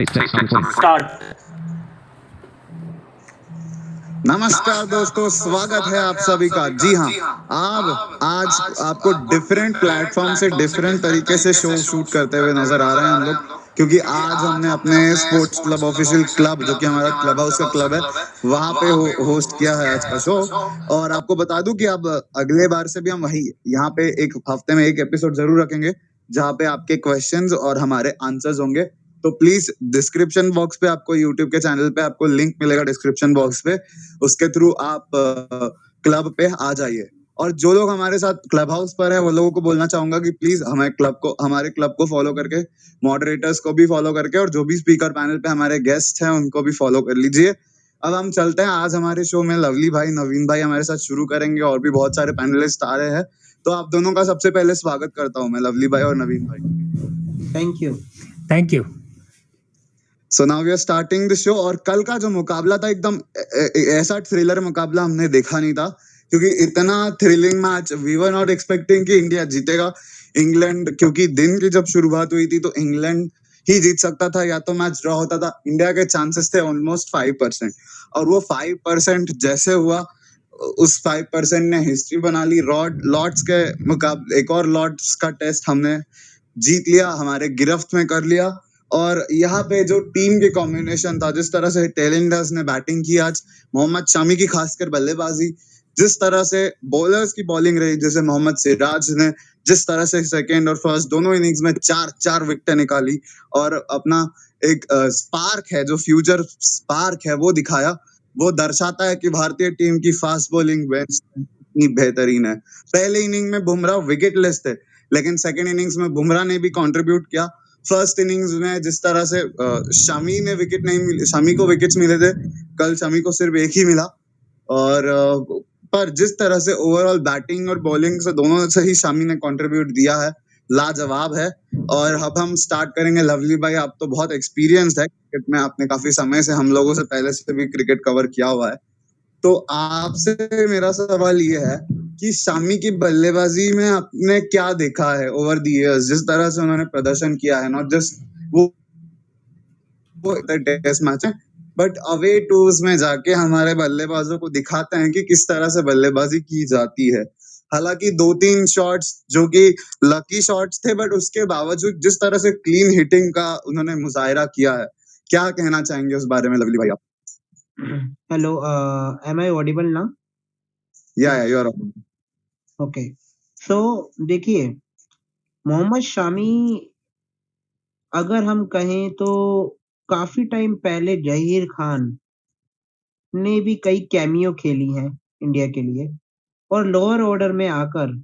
Start. नमस्कार दोस्तों, स्वागत है आप सभी का। जी हाँ, आप आज आपको डिफरेंट प्लेटफॉर्म से डिफरेंट तरीके से शो शूट करते हुए नजर आ रहे हैं हम लोग, क्योंकि आज हमने अपने स्पोर्ट्स क्लब ऑफिशियल क्लब, जो कि हमारा क्लब हाउस का क्लब है, वहां पे होस्ट किया है आज का शो। और आपको बता दूं कि अब अगले बार से भी हम वही यहाँ पे एक हफ्ते में एक एपिसोड जरूर रखेंगे, जहाँ पे आपके क्वेश्चंस और हमारे आंसर्स होंगे। तो प्लीज डिस्क्रिप्शन बॉक्स पे आपको यूट्यूब के चैनल पे आपको लिंक मिलेगा डिस्क्रिप्शन बॉक्स पे, उसके थ्रू आप क्लब पे आ जाइए। और जो लोग हमारे साथ क्लब हाउस पर है वो लोगों को बोलना चाहूंगा कि प्लीज हमारे क्लब को फॉलो करके, मॉडरेटर्स को भी फॉलो करके, और जो भी स्पीकर पैनल पे हमारे गेस्ट हैं उनको भी फॉलो कर लीजिए। अब हम चलते हैं, आज हमारे शो में लवली भाई, नवीन भाई हमारे साथ शुरू करेंगे, और भी बहुत सारे पैनलिस्ट आ रहे हैं। तो आप दोनों का सबसे पहले स्वागत करता हूं मैं, लवली भाई और नवीन भाई। Thank you. So now we are starting the show. और कल का जो मुकाबला था, एकदम ऐसा थ्रिलर मुकाबला हमने देखा नहीं था, क्योंकि इतना thrilling match we were not expecting कि इंडिया जीतेगा। इंग्लैंड, क्योंकि दिन की जब शुरुआत हुई थी तो इंग्लैंड ही जीत सकता था, या तो मैच ड्रॉ होता था। इंडिया के चांसेस थे ऑलमोस्ट 5%, और वो 5% जैसे हुआ, उस 5% ने हिस्ट्री बना ली। लॉर्ड्स के मुकाबले एक और लॉर्ड्स का टेस्ट हमने जीत लिया, हमारे गिरफ्त में कर लिया। और यहाँ पे जो टीम के कॉम्बिनेशन था, जिस तरह से टेलेंडर्स ने बैटिंग की आज, मोहम्मद शमी की खासकर बल्लेबाजी, जिस तरह से बॉलर्स की बॉलिंग रही, जैसे मोहम्मद सिराज ने जिस तरह से सेकेंड और फर्स्ट दोनों इनिंग्स में 4-4 विकेटें निकाली, और अपना एक स्पार्क है, जो फ्यूचर स्पार्क है, वो दिखाया। वो दर्शाता है कि भारतीय टीम की फास्ट बॉलिंग बेंच कितनी बेहतरीन है। पहले इनिंग में बुमराह विकेटलेस थे, लेकिन सेकेंड इनिंग्स में बुमराह ने भी कंट्रीब्यूट किया। फर्स्ट इनिंग्स में जिस तरह से शमी ने विकेट नहीं मिले, शमी को विकेट्स मिले थे, कल शमी को सिर्फ एक ही मिला। और पर जिस तरह से ओवरऑल बैटिंग और बॉलिंग से दोनों से ही शमी ने कंट्रीब्यूट दिया है, लाजवाब है। और अब हम स्टार्ट करेंगे। लवली भाई, आप तो बहुत एक्सपीरियंस्ड है क्रिकेट में, आपने काफी समय से हम लोगों से पहले से भी क्रिकेट कवर किया हुआ है। तो आपसे मेरा सवाल ये है कि शामी की बल्लेबाजी में आपने क्या देखा है ओवर द इयर्स, जिस तरह से उन्होंने प्रदर्शन किया है, नॉट जस्ट वो टेस्ट मैच है, बट अवे टूर्स में जाके हमारे बल्लेबाजों को दिखाते हैं कि किस तरह से बल्लेबाजी की जाती है। हालांकि 2-3 शॉट्स जो कि लकी शॉट्स थे, बट उसके बावजूद जिस तरह से क्लीन हिटिंग का उन्होंने मुजाहिरा किया है, क्या कहना चाहेंगे उस बारे में लवली भाई आप? Hello, am I audible now? या यू आर। Okay. So देखिए, मोहम्मद शामी अगर हम कहें तो काफी टाइम पहले जहीर खान ने भी कई कैमियो खेली हैं इंडिया के लिए, और लोअर ऑर्डर में आकर,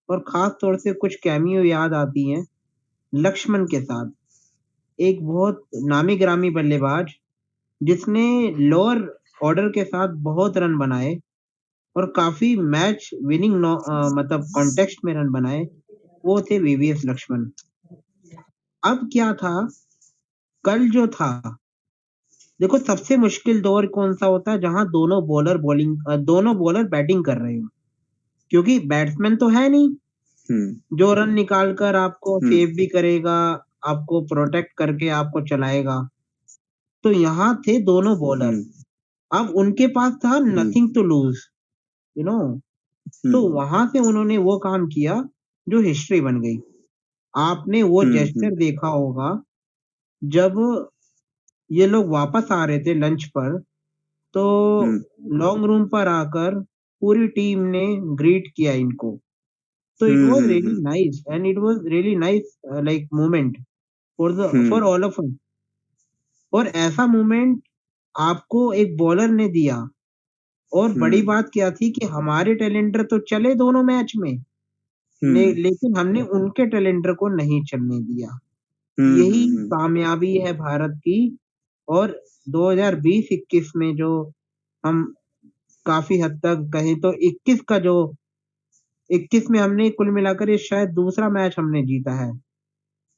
और खास तौर से कुछ कैमियो याद आती हैं लक्ष्मण के साथ, एक बहुत नामी ग्रामी बल्लेबाज जिसने लोअर ऑर्डर के साथ बहुत रन बनाए और काफी मैच विनिंग मतलब कॉन्टेक्स्ट में रन बनाए, वो थे वीवीएस लक्ष्मण। अब क्या था, कल जो था, देखो सबसे मुश्किल दौर कौन सा होता है, जहां दोनों बॉलर बैटिंग कर रहे हो, क्योंकि बैट्समैन तो है नहीं जो रन निकाल कर आपको सेव भी करेगा, आपको प्रोटेक्ट करके आपको चलाएगा। तो यहाँ थे दोनों बॉलर, अब उनके पास था nothing to lose, you know. तो वहां से उन्होंने वो काम किया जो हिस्ट्री बन गई। आपने वो जेस्चर देखा होगा जब ये लोग वापस आ रहे थे लंच पर, तो लॉन्ग रूम पर आकर पूरी टीम ने ग्रीट किया इनको। तो it was really nice, and it was really nice like moment for all of us. और ऐसा मोमेंट आपको एक बॉलर ने दिया, और बड़ी बात क्या थी कि हमारे टैलेंटर तो चले दोनों मैच में, लेकिन हमने उनके टैलेंटर को नहीं चलने दिया। यही कामयाबी है भारत की। और 2020-21 में जो हम काफी हद तक कहें तो 21 में हमने कुल मिलाकर ये शायद दूसरा मैच हमने जीता है,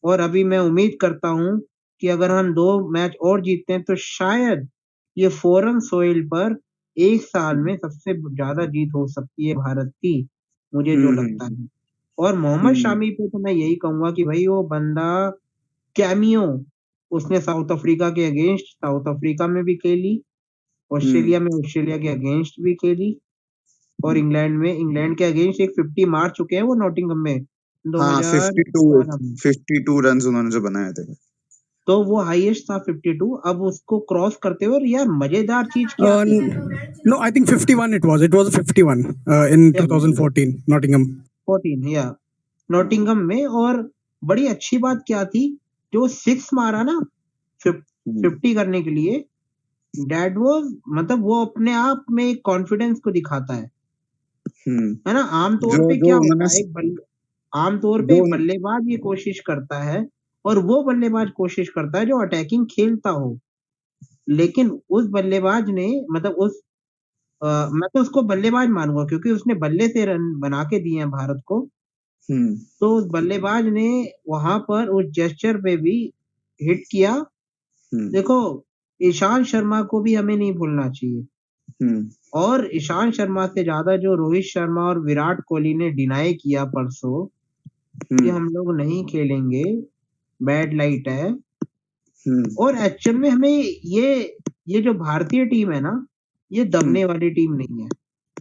और अभी मैं उम्मीद करता हूं कि अगर हम 2 मैच और जीतते हैं तो शायद ये फॉरेन सोइल पर एक साल में सबसे ज्यादा जीत हो सकती है भारत की, मुझे जो लगता है। और मोहम्मद शामी पे तो मैं यही कहूंगा कि भाई वो बंदा कैमियो उसने साउथ अफ्रीका के अगेंस्ट साउथ अफ्रीका में भी खेली, ऑस्ट्रेलिया में ऑस्ट्रेलिया के अगेंस्ट भी खेली और इंग्लैंड के अगेंस्ट एक 50 मार चुके हैं वो नॉटिंघम में हाँ 52 2012 में। 52 रन उन्होंने जो बनाए थे। तो वो हाईएस्ट था 52, अब उसको क्रॉस करते हुए और यार मजेदार चीज क्या थी No, I think 51 it was. It was 51 in Yeah. 2014, Nottingham. 14 या नॉटिंघम में। और बड़ी अच्छी बात क्या थी, जो 6 मारा ना 50 करने के लिए, दैट वाज मतलब वो अपने आप में एक कॉन्फिडेंस को दिखाता है ना। आमतौर जो पे जो क्या होता उन्होंने है, आमतौर पे जो एक बल्लेबाज ये कोशिश करता है और वो बल्लेबाज कोशिश करता है जो अटैकिंग खेलता हो, लेकिन उस बल्लेबाज ने मतलब मैं तो उसको बल्लेबाज मानूंगा क्योंकि उसने बल्ले से रन बना के दिए हैं भारत को। हम्म तो उस बल्लेबाज ने वहां पर उस जेस्चर पे भी हिट किया। हम्म देखो, ईशांत शर्मा को भी हमें नहीं भूलना चाहिए, हम्म और ईशांत शर्मा से ज्यादा जो रोहित शर्मा और विराट कोहली ने डिनाई किया परसों कि हम लोग नहीं खेलेंगे, बैड लाइट है। और एक्चुअल में हमें ये जो भारतीय टीम है ना, ये दबने वाली टीम नहीं है।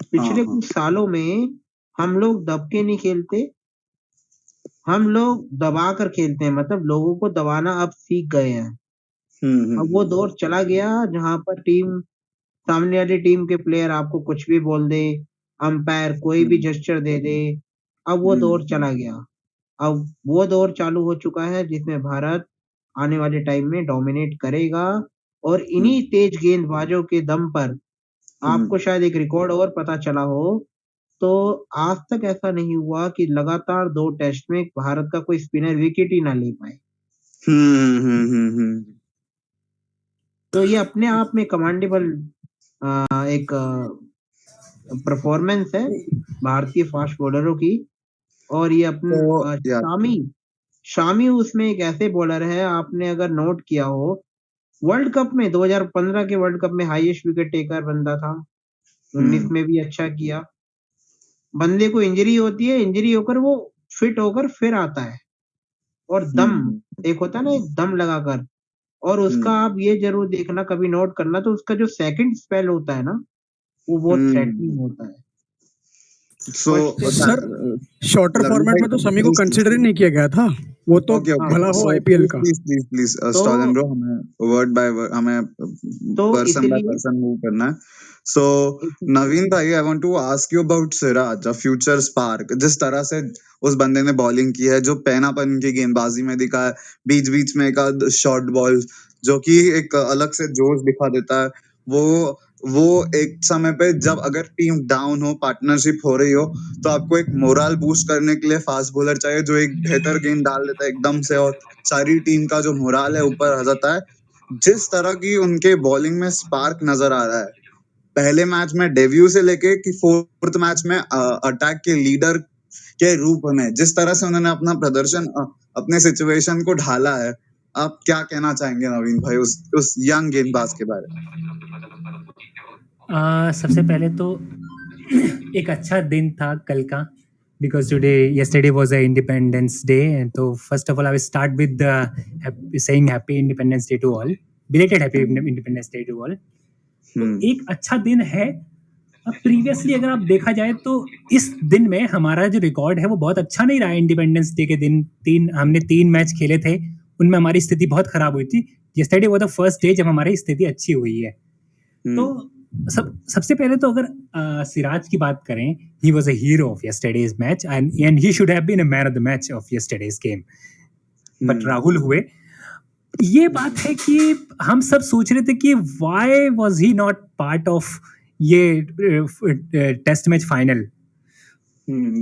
पिछले हाँ। कुछ सालों में हम लोग दब के नहीं खेलते, हम लोग दबा कर खेलते हैं, मतलब लोगों को दबाना अब सीख गए हैं। अब वो दौर चला गया जहां पर टीम सामने वाली टीम के प्लेयर आपको कुछ भी बोल दे, अंपायर कोई भी जेस्चर दे दे, अब वो दौर चला गया। अब वो दौर चालू हो चुका है जिसमें भारत आने वाले टाइम में डोमिनेट करेगा, और इन्हीं तेज गेंदबाजों के दम पर आपको शायद एक रिकॉर्ड और पता चला हो, तो आज तक ऐसा नहीं हुआ कि लगातार 2 टेस्ट में भारत का कोई स्पिनर विकेट ही ना ले पाए। तो ये अपने आप में कमांडेबल एक परफॉर्मेंस है भारतीय फास्ट बॉलरों की। और ये शामी उसमें एक ऐसे बॉलर है, आपने अगर नोट किया हो, वर्ल्ड कप में 2015 के वर्ल्ड कप में हाईएस्ट विकेट टेकर बंदा था, 19 में भी अच्छा किया। बंदे को इंजरी होती है, इंजरी होकर वो फिट होकर फिर आता है, और एक होता है ना, एक दम लगाकर। और उसका आप ये जरूर देखना, कभी नोट करना, तो उसका जो सेकंड स्पेल होता है ना, वो बहुत थ्रेटनिंग होता है। सो सर, शॉर्टर फॉर्मेट में तो समी को कंसिडर ही नहीं किया गया था, वो तो भला हो आईपीएल का। प्लीज स्टॉलन ब्रो, हमें वर्ड बाय वर्ड, हमें पर्सन बाय पर्सन मूव करना है। सो नवीन भाई, I want to ask you about Siraj, a future spark. जिस तरह से उस बंदे ने बॉलिंग की है, जो पैनापन की गेंदबाजी में दिखा है, बीच बीच में एक शॉर्ट बॉल जो कि एक अलग से जोश दिखा देता है, वो एक समय पे जब अगर टीम डाउन हो, पार्टनरशिप हो रही हो, तो आपको एक मोरल बूस्ट करने के लिए फास्ट बॉलर चाहिए जो एक बेहतर गेंद डाल देता है एकदम से, और सारी टीम का जो मोरल है ऊपर आ जाता है। जिस तरह की उनके बॉलिंग में स्पार्क नजर आ रहा है, पहले मैच में डेब्यू से लेके कि फोर्थ मैच में अटैक के लीडर के रूप में, जिस तरह से उन्होंने अपना प्रदर्शन अपने सिचुएशन को ढाला है, आप क्या कहना चाहेंगे नवीन भाई उस यंग गेंदबाज के बारे में? सबसे पहले तो एक अच्छा दिन था कल का, because yesterday was a Independence Day, and so first of all I will start with saying Happy Independence Day to all, belated Happy Independence Day to all. तो एक अच्छा दिन है। अब प्रीवियसली अगर आप देखा जाए तो इस दिन में हमारा जो रिकॉर्ड है वो बहुत अच्छा नहीं रहा। इंडिपेंडेंस डे के दिन हमने 3 मैच खेले थे, उनमें हमारी स्थिति बहुत खराब हुई थी। yesterday was the first day जब हमारी स्थिति अच्छी हुई है। तो सबसे पहले तो अगर सिराज की बात करें, he was a hero of yesterday's match and he should have been a man of the match of yesterday's game. But Rahul हुए। ये बात है कि हम सब सोच रहे थे कि why was he not part of ये टेस्ट मैच फाइनल,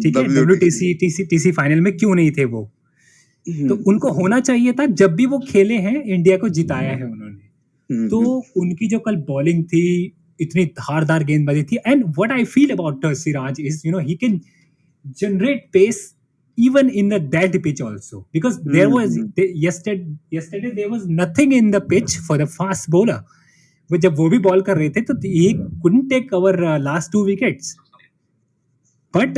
ठीक है, WTC फाइनल में क्यों नहीं थे वो? तो उनको होना चाहिए था। जब भी वो खेले हैं, इंडिया को जिताया है उन्होंने। तो उनकी जो कल बॉलिंग थी, इतनी धारदार गेंदबाजी थी। And what I feel about Siraj is, he can generate pace even in that pitch also, because there was yesterday there was nothing in the pitch for the fast bowler. वो जब वो भी बॉल कर रहे थे तो he couldn't take our last 2 wickets. But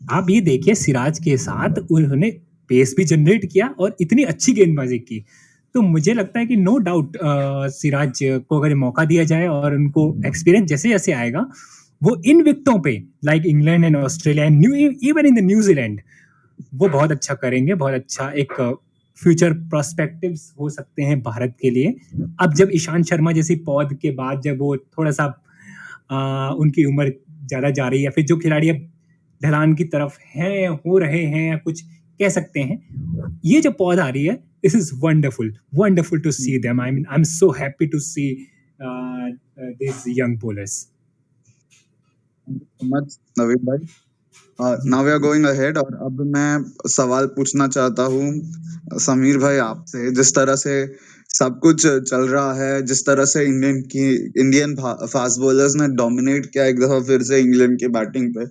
आप ये देखिए, सिराज के साथ उन्होंने पेस भी जनरेट किया और इतनी अच्छी गेंदबाजी की। तो मुझे लगता है कि नो डाउट सिराज को अगर मौका दिया जाए और उनको एक्सपीरियंस जैसे जैसे आएगा, वो इन विकेटों पे like England and Australia and even in the New Zealand वो बहुत अच्छा करेंगे, बहुत अच्छा एक फ्यूचर प्रोस्पेक्टिव्स हो सकते हैं भारत के लिए। अब जब ईशांत शर्मा जैसी पौध के बाद जब वो थोड़ा सा उनकी उम्र ज़्यादा जा रही है, फिर जो खिलाड़ी अब ढलान की तरफ हैं, हो रहे हैं या कुछ कह सकते हैं, ये जो पौध आ रही है, this is wonderful to see them. I am so happy to see this young bowlers. Much Naveen भाई। Now we are going ahead और अब मैं सवाल पूछना चाहता हूँ समीर भाई आपसे। जिस तरह से सब कुछ चल रहा है, जिस तरह से इंडियन फास्ट बॉलर्स ने डोमिनेट किया एक दफा फिर से इंग्लैंड की बैटिंग पे,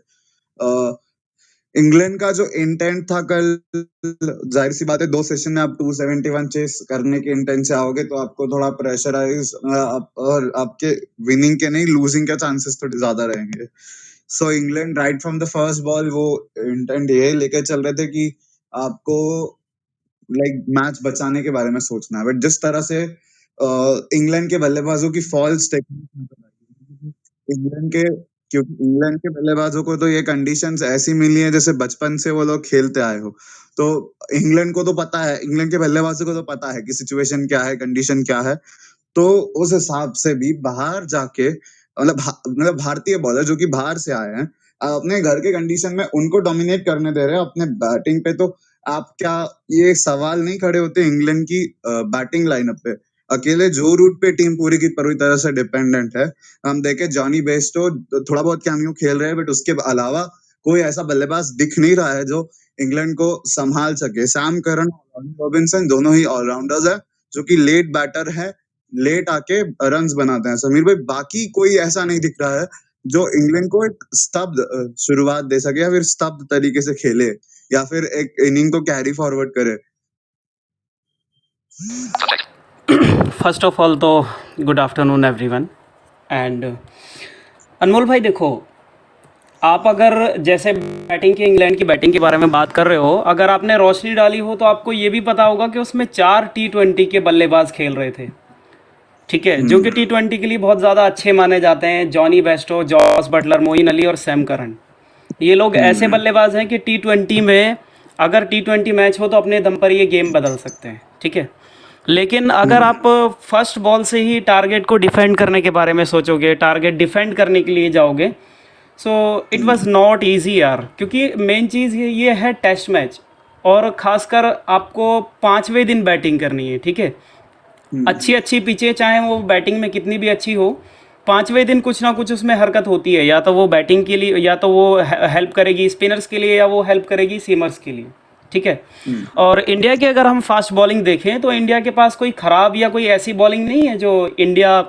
इंग्लैंड का जो इंटेंट था कल, जाहिर सी बात है 2 सेशन में आप 271 चेस करने के इंटेंट से आओगे तो आपको थोड़ा प्रेशराइज और आपके विनिंग के नहीं लूजिंग के चांसेस थोड़े ज्यादा रहेंगे। सो England right from the first ball वो इंटेंट ये लेके चल रहे थे कि आपको लाइक मैच बचाने के बारे में सोचना है, बट जिस तरह से इंग्लैंड के बल्लेबाजों की फॉल्स टेक्निक, इंग्लैंड के क्योंकि इंग्लैंड के बल्लेबाजों को तो ये कंडीशंस ऐसी मिली है जैसे बचपन से वो लोग खेलते आए हो। तो इंग्लैंड को तो पता है, इंग्लैंड के बल्लेबाजों को तो पता है कि सिचुएशन क्या है, कंडीशन क्या है। तो उस हिसाब से भी बाहर जाके मतलब भारतीय बॉलर जो कि बाहर से आए हैं अपने घर के कंडीशन में उनको डोमिनेट करने दे रहे हैं अपने बैटिंग पे। तो आप क्या ये सवाल नहीं खड़े होते इंग्लैंड की बैटिंग लाइनअप पे? अकेले जो रूट पे टीम पूरी की पूरी तरह से डिपेंडेंट है। हम देखे जॉनी बेस्टो थोड़ा बहुत कैमियो खेल रहे हैं, बट उसके अलावा कोई ऐसा बल्लेबाज दिख नहीं रहा है जो इंग्लैंड को संभाल सके। सैम करन और रॉबिन्सन दोनों ही ऑलराउंडर्स है जो कि लेट बैटर है, लेट आके रन्स बनाते हैं। समीर भाई बाकी कोई ऐसा नहीं दिख रहा है जो इंग्लैंड को एक स्तब्ध शुरुआत दे सके या फिर स्तब्ध तरीके से खेले या फिर एक इनिंग को कैरी फॉरवर्ड करे। फर्स्ट ऑफ ऑल तो गुड आफ्टरनून एवरीवन। एंड अनमोल भाई देखो, आप अगर जैसे बैटिंग की इंग्लैंड की बैटिंग के बारे में बात कर रहे हो, अगर आपने रोशनी डाली हो तो आपको ये भी पता होगा कि उसमें 4 T20 के बल्लेबाज खेल रहे थे, ठीक है, जो कि T20 के लिए बहुत ज़्यादा अच्छे माने जाते हैं। Jonny Bairstow, Jos Buttler, Moeen Ali और सैम करन, ये लोग ऐसे बल्लेबाज हैं कि T20 में अगर T20 मैच हो तो अपने दम पर ये गेम बदल सकते हैं, ठीक है। लेकिन अगर आप फर्स्ट बॉल से ही टारगेट को डिफेंड करने के बारे में सोचोगे, टारगेट डिफेंड करने के लिए जाओगे, so it was not easy यार। क्योंकि मेन चीज़ ये है टेस्ट मैच, और ख़ासकर आपको 5वें दिन बैटिंग करनी है, ठीक है। अच्छी पिचें चाहे वो बैटिंग में कितनी भी अच्छी हो, 5वें दिन कुछ ना कुछ उसमें हरकत होती है। या तो वो बैटिंग के लिए, या तो वो हेल्प करेगी स्पिनर्स के लिए, या वो हेल्प करेगी सीमर्स के लिए, ठीक है। और इंडिया की अगर हम फास्ट बॉलिंग देखें तो इंडिया के पास कोई ख़राब या कोई ऐसी बॉलिंग नहीं है जो इंडिया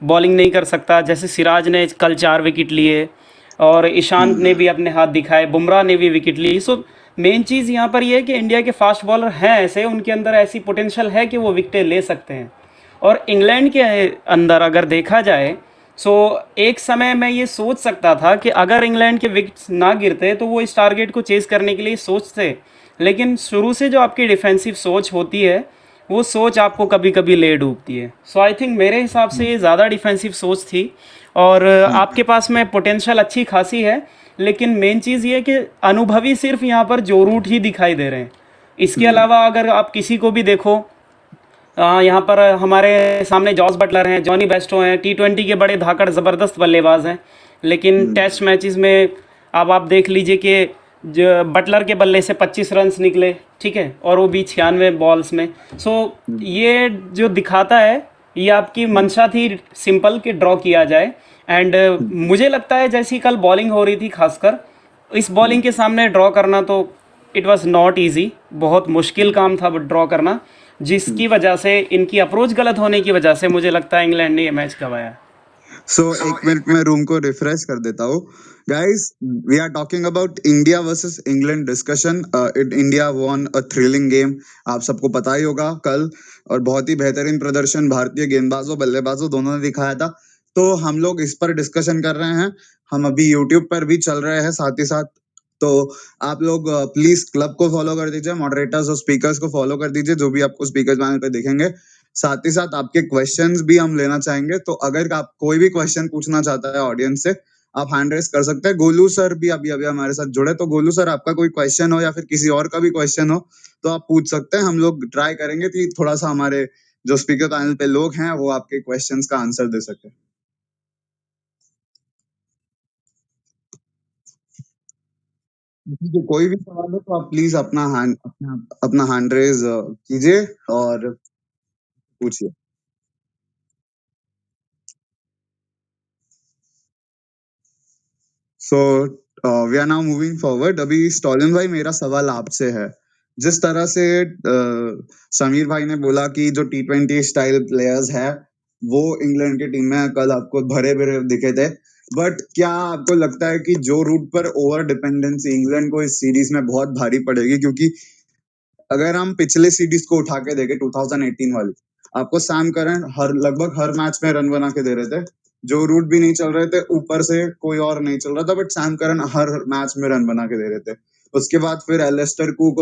बॉलिंग नहीं कर सकता। जैसे सिराज ने कल 4 विकेट लिए और ईशांत ने भी अपने हाथ दिखाए, बुमराह ने भी विकेट ली। सो मेन चीज़ यहाँ पर ये है कि इंडिया के फास्ट बॉलर हैं ऐसे, उनके अंदर ऐसी पोटेंशियल है कि वो विकेटें ले सकते हैं। और इंग्लैंड के अंदर अगर देखा जाए, सो एक समय मैं ये सोच सकता था कि अगर इंग्लैंड के विकेट्स ना गिरते तो वो इस टारगेट को चेज़ करने के लिए सोचते। लेकिन शुरू से जो आपकी डिफेंसिव सोच होती है, वो सोच आपको कभी कभी ले डूबती है। सो आई थिंक मेरे हिसाब से ये ज़्यादा डिफेंसिव सोच थी। और आपके पास में पोटेंशियल अच्छी खासी है, लेकिन मेन चीज़ ये कि अनुभवी सिर्फ यहाँ पर जो रूट ही दिखाई दे रहे हैं। इसके अलावा अगर आप किसी को भी देखो, यहाँ पर हमारे सामने जॉस बटलर हैं, जॉनी बेस्टो हैं, T20 के बड़े धाकड़ ज़बरदस्त बल्लेबाज हैं। लेकिन टेस्ट मैचेस में अब आप देख लीजिए कि जो बटलर के बल्ले से 25 रन्स निकले, ठीक है, और वो भी 96 बॉल्स में। सो ये जो दिखाता है, ये आपकी मंशा थी सिंपल कि ड्रॉ किया जाए। एंड मुझे लगता है जैसी कल बॉलिंग हो रही थी, खासकर इस बॉलिंग के सामने ड्रॉ करना तो इट वाज नॉट इजी, बहुत मुश्किल काम था ड्रॉ करना, जिसकी वजह से इनकी अप्रोच गलत होने की वजह से मुझे लगता है इंग्लैंड ने ये मैच गंवाया। सो एक मिनट में रूम को रिफ्रेश कर देता हूँ। Guys, we are talking about India versus England discussion. India won a thrilling game, आप सबको पता ही होगा कल, और बहुत ही बेहतरीन प्रदर्शन भारतीय गेंदबाजों बल्लेबाजों दोनों ने दिखाया था। तो हम लोग इस पर डिस्कशन कर रहे हैं। हम अभी यूट्यूब पर भी चल रहे हैं, साथ ही साथ तो आप लोग प्लीज क्लब को फॉलो कर दीजिए, मॉडरेटर्स और स्पीकर्स को फॉलो कर दीजिए, जो भी आपको स्पीकर पैनल पे दिखेंगे। साथ ही साथ आपके क्वेश्चंस भी हम लेना चाहेंगे, तो अगर आप कोई भी क्वेश्चन पूछना चाहता है ऑडियंस से, आप हैंड रेस कर सकते हैं। गोलू सर भी अभी अभी हमारे साथ जुड़े, तो गोलू सर आपका कोई क्वेश्चन हो या फिर किसी और का भी क्वेश्चन हो तो आप पूछ सकते हैं। हम लोग ट्राई करेंगे कि थोड़ा सा हमारे जो स्पीकर पैनल पे लोग हैं वो आपके क्वेश्चंस का आंसर दे सके। तो कोई भी सवाल हो तो आप प्लीज अपना हैंड रेज कीजिए और पूछिए। So we are now moving forward. अभी स्टॉलिन भाई, मेरा सवाल आपसे है। जिस तरह से समीर भाई ने बोला कि जो T20 स्टाइल प्लेयर्स है वो इंग्लैंड की टीम में कल आपको भरे भरे दिखे थे, बट क्या आपको लगता है कि जो रूट पर ओवर डिपेंडेंसी इंग्लैंड को इस सीरीज में बहुत भारी पड़ेगी? क्योंकि अगर हम पिछले सीरीज को उठा के देखें 2018 वाली, आपको सैम करन लगभग हर मैच में रन बना के दे रहे थे। जो रूट भी नहीं चल रहे थे, ऊपर से कोई और नहीं चल रहा था, but Sam Curran her match में रन बना के दे रहे थे। उसके बाद फिर एलिस्टर कुक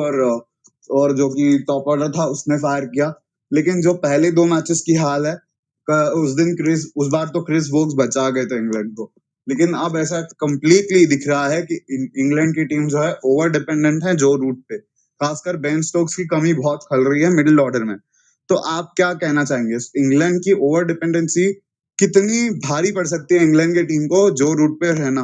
और जो कि टॉप ऑर्डर था उसने फायर किया। लेकिन जो पहले 2 मैचेस की हाल है, उस बार तो क्रिस वोक्स बचा गए थे इंग्लैंड को। लेकिन अब ऐसा कंप्लीटली दिख रहा है कि इंग्लैंड की टीम जो है ओवर डिपेंडेंट है जो रूट पे। खासकर बेन स्टोक्स की कमी बहुत खल रही है मिडिल ऑर्डर में। तो आप क्या कहना चाहेंगे? इंग्लैंड की ओवर डिपेंडेंसी कितनी भारी पड़ सकती है इंग्लैंड की टीम को जो रूट पे रहना